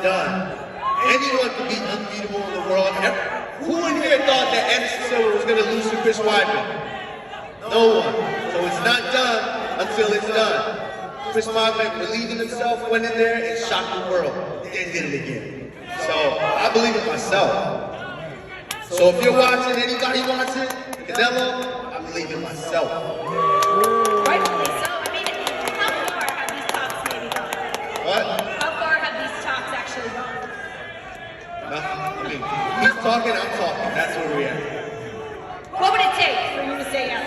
done. Anyone can be unbeatable in the world. Who in here thought that Anderson Silva was going to lose to Chris Weidman? No one. So it's not done until it's done. Chris Weidman believed in himself, went in there and shocked the world. Then did it again. So I believe in myself. So if you're watching, anybody watching, Canelo, I believe in myself. Rightfully so. I mean, how far have these talks maybe gone? What? How far have these talks actually gone? I mean, he's talking, I'm talking. That's where we're at. What would it take for you to say yes?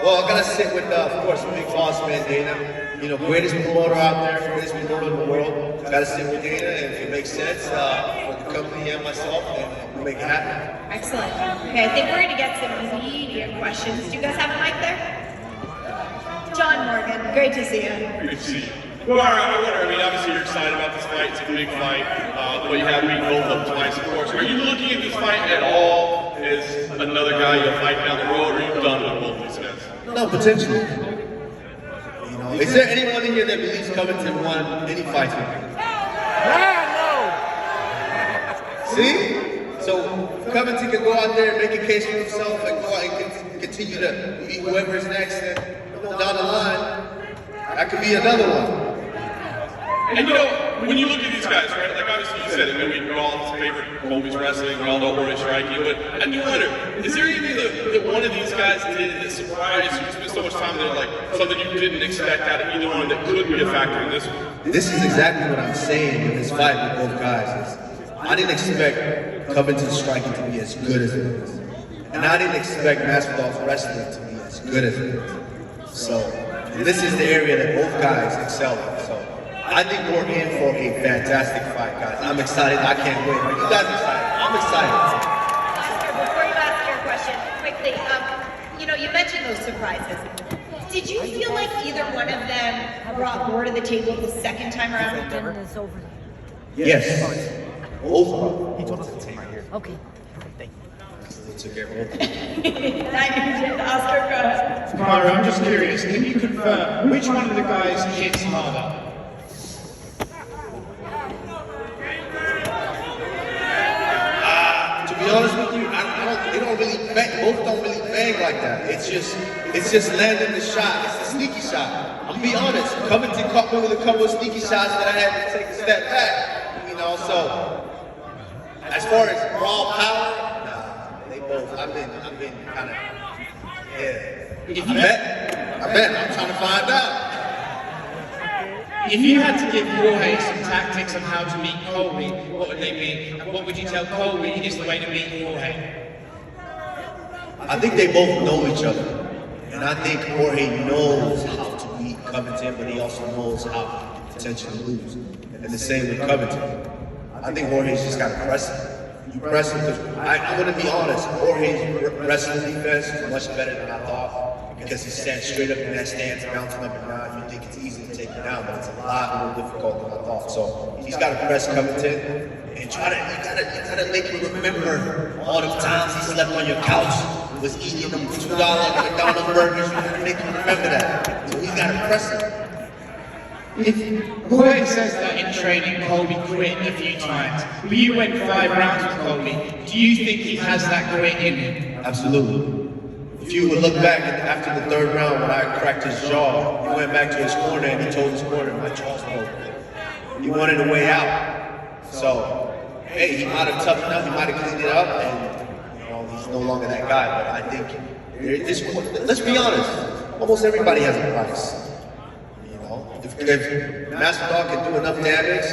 Well, I gotta sit with, of course, big boss man Dana. You know, greatest promoter out there, greatest promoter in the world. Gotta sit with Dana, and if it makes sense for the company and myself, then we'll make it happen. Excellent. Okay, I think we're gonna get some immediate questions. Do you guys have a mic there? John Morgan, great to see you. Great to see you. Well, I wonder, I mean, obviously you're excited about this fight. It's a big fight. But you have beaten both of them twice, of course. Are you looking at this fight at all as another guy you'll fight down the road, or are you done with both these guys? No, potentially. You know, is there anyone in here that believes Covington won any fight? See? So Covington can go out there and make a case for himself and go out and continue to beat whoever's next, and down the line, that could be another one. And you know, when you look at these guys, right, like obviously you said it, I mean, we're all favorite Colby's wrestling, we all know Jorge striking, but I do wonder, is there anything that one of these guys did that surprised you? You spent so much time there, like something you didn't expect out of either one that could be a factor in this one? This is exactly what I'm saying in this fight with both guys. I didn't expect Covington's striking to be as good as it is. And I didn't expect Masvidal's wrestling to be as good as it is. So, this is the area that both guys excel in. So, I think we're in for a fantastic fight, guys. I'm excited. I can't wait. Are you guys excited? I'm excited. Oscar, before you ask your question, quickly, you know, you mentioned those surprises. Did you feel like either one of them brought more to the table the second time around? Yes. Both. He told us the same right here. Okay. Thank you. Took care of both. Oscar, go ahead. Kamaru, I'm just curious, can you confirm which one of the guys hits harder? To be honest with you, they don't really bang. Both don't really bang like that. It's just landing the shot. It's a sneaky shot. I'll be honest. Covington caught me with a couple of sneaky shots that I had to take a step back. You know, so as far as raw power, nah, they both. I've been kind of, yeah. I bet. I'm trying to find out. If you had to give Jorge some tactics on how to beat Colby, what would they be? And what would you tell Colby is the way to beat Jorge? I think they both know each other. And I think Jorge knows how to beat Covington, but he also knows how to potentially lose. And the same with Covington. I think Jorge's just got to press him. You press him, because I'm going to be honest, Jorge's wrestling defense is much better than I thought. Because he stands straight up in that stance, bouncing up and down. You think it's easy to take him down, but it's a lot more difficult than I thought. So he's got to press Covington and you gotta make him remember all the times he slept on your couch, was eating them $2 McDonald's burgers. You gotta make him remember that. So he's gotta press him. If Jorge says that in training Colby quit a few times, but you went 5 rounds with Colby, do you think he has that quit in him? Absolutely. If you would look back after the 3rd round when I cracked his jaw, he went back to his corner and he told his corner, my jaw's broken. He wanted a way out. So, hey, he might have toughened up, he might have cleaned it up, and you know, he's no longer that guy. But I think, let's be honest, almost everybody has a price. You know, if Masvidal can do enough damage,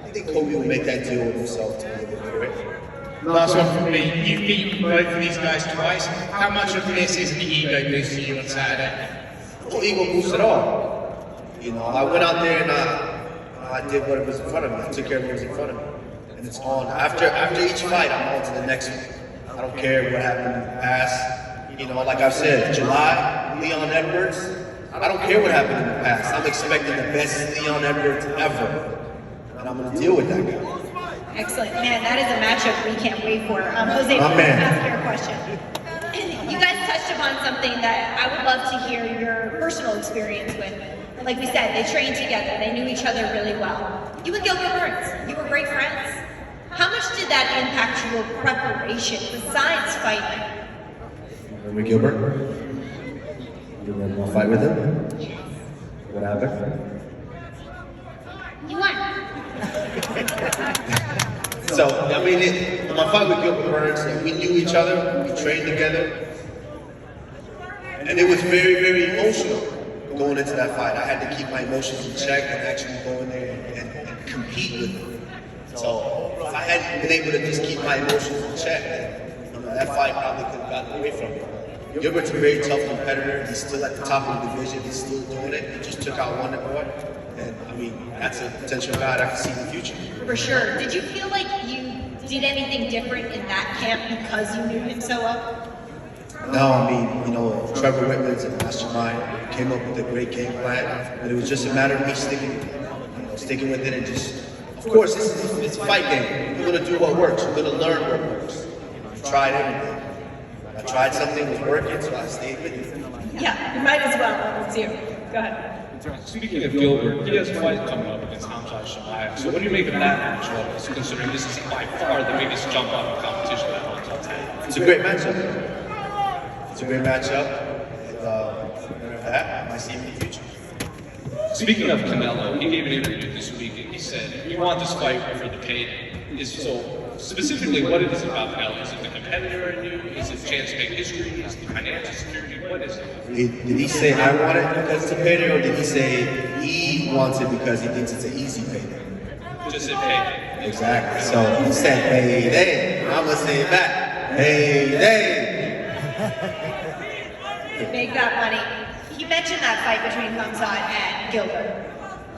I think Kobe will make that deal with himself to be able to do it. Last one from me. You've beaten both of these guys twice. How much of this is an ego boost for you on Saturday? No ego boost at all. You know, I went out there and I did what was in front of me. I took care of what was in front of me. And it's on. After each fight, I'm on to the next one. I don't care what happened in the past. You know, like I said, July, León Edwards. I don't care what happened in the past. I'm expecting the best León Edwards ever. And I'm going to deal with that guy. Excellent. Man, that is a matchup we can't wait for. Jose, ask your question. You guys touched upon something that I would love to hear your personal experience with. Like we said, they trained together. They knew each other really well. You and Gilbert Burns, you were great friends. How much did that impact your preparation besides fighting? Remember Gilbert? You remember my fight with him? What happened? You won. So, I mean, my fight with Gilbert Burns, we knew each other, we trained together, and it was very, very emotional going into that fight. I had to keep my emotions in check and actually go in there and compete with him. So, if I hadn't been able to just keep my emotions in check, then, that fight probably could have gotten away from me. Gilbert's a very tough competitor. He's still at the top of the division. He's still doing it. He just took out Wonder Boy. And, I mean, that's a potential guy that I can see in the future. For sure. Did you feel like you did anything different in that camp because you knew him so well? No, I mean, Trevor Whitman's a mastermind, came up with a great game plan, and it was just a matter of me sticking with it and just, of course, it's a fight game. We're going to do what works. We're going to learn what works. I've tried everything. I tried something that was working, so I stayed with it. Yeah, you might as well. Let's hear it. Go ahead. Speaking of Gilbert, he has a fight coming up against Hamza Chimaev. So what do you make of that matchup, considering this is by far the biggest jump up in competition that Hamza's had? It's a great matchup. It's a great matchup. And that I might see him in the future. Speaking of Canelo, he gave an interview this week and he said, "We want this fight for the pay." So specifically, what it is about Canelo? Is it the competitor in you? Is it a chance to make history? Is it financial security? What is it? Did he say I want it because it's a payday, or did he say he wants it because he thinks it's an easy payday? Just said payday. Exactly. So he said payday. I'm gonna say it back. Payday. Make that money. You mentioned that fight between Hamza and Gilbert.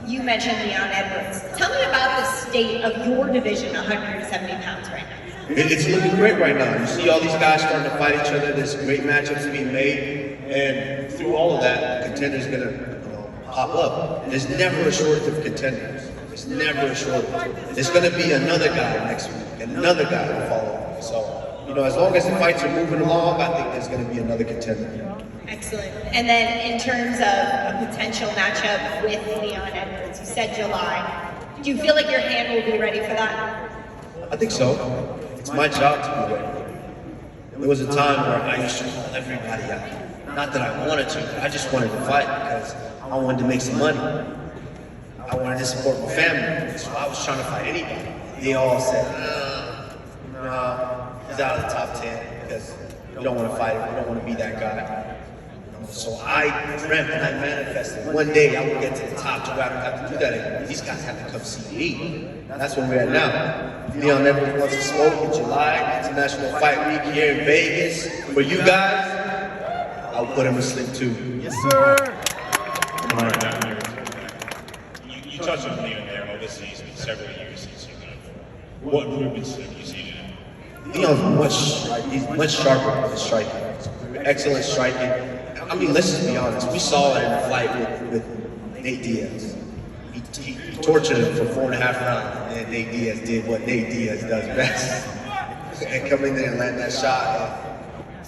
You mentioned León Edwards. Tell me about the state of your division, 170 pounds right now. It's looking great right now. You see all these guys starting to fight each other. There's great matchups being made, and through all of that, the contender's gonna pop up. There's never a shortage of contenders. There's never a shortage. There's gonna be another guy next week, and another guy will follow. So, as long as the fights are moving along, I think there's gonna be another contender. Excellent. And then in terms of a potential matchup with León Edwards, you said July. Do you feel like your hand will be ready for that? I think so. It's my job to be ready. There was a time where I used to call everybody out. Not that I wanted to, but I just wanted to fight because I wanted to make some money. I wanted to support my family, so I was trying to fight anybody. They all said, he's out of the top 10 because we don't want to fight him. We don't want to be that guy. So I dreamt and I manifested. One day I will get to the top to where I don't have to do that anymore. These guys have to come see me. That's where we're at now. León Edwards wants to smoke in July, International Fight Week here in Vegas. For you guys, I'll put him to sleep too. Yes, sir. All right, down here. You touched on León there. Obviously, it's been several years since you've done it. What improvements have you seen in him? He's much sharper in striking. Excellent striking. I mean, let's just be honest. We saw it in the fight with Nate Diaz. He tortured him for 4.5 rounds, and then Nate Diaz did what Nate Diaz does best. And come in there and land that shot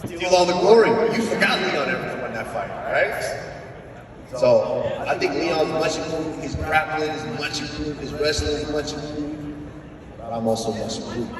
and steal all the glory. You forgot León Edwards won that fight, right? So I think Leon's much improved. His grappling is much improved. His wrestling is much improved. But I'm also much improved.